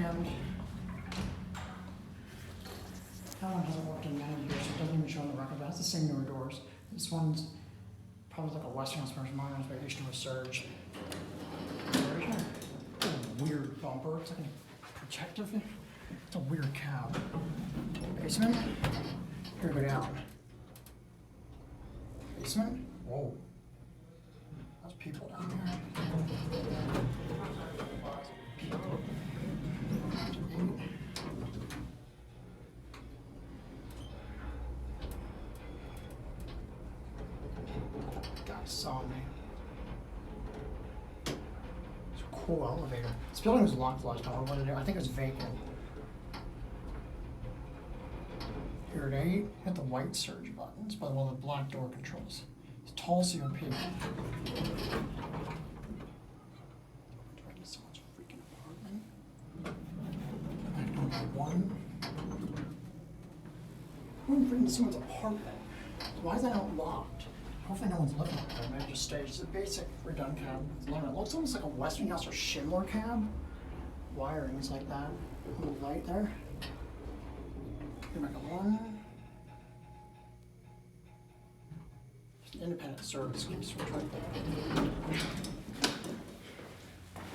and that one hasn't worked in many years, so it doesn't even show on the record, but it has the same newer doors. This one's probably like a Westinghouse version, modernized variation of a Serge. It's a weird bumper, it's like a protective, it's a weird cab. Basement, here we go down. Basement, whoa. There's people down there. God saw me. It's a cool elevator. This building was locked last time. I think it was vacant. Here at 8, hit the white Serge buttons, by one of the black door controls. It's tall COP. Someone's freaking apartment. Back door number 1. Who would bring someone's apartment? Why is that not locked? Hopefully no one's living in there. Maybe just stays. It's a basic redone cab. It looks almost like a Westinghouse or Schindler cab. Wiring's like that. A little light there. Here, back a 1. Just independent service key switch right there.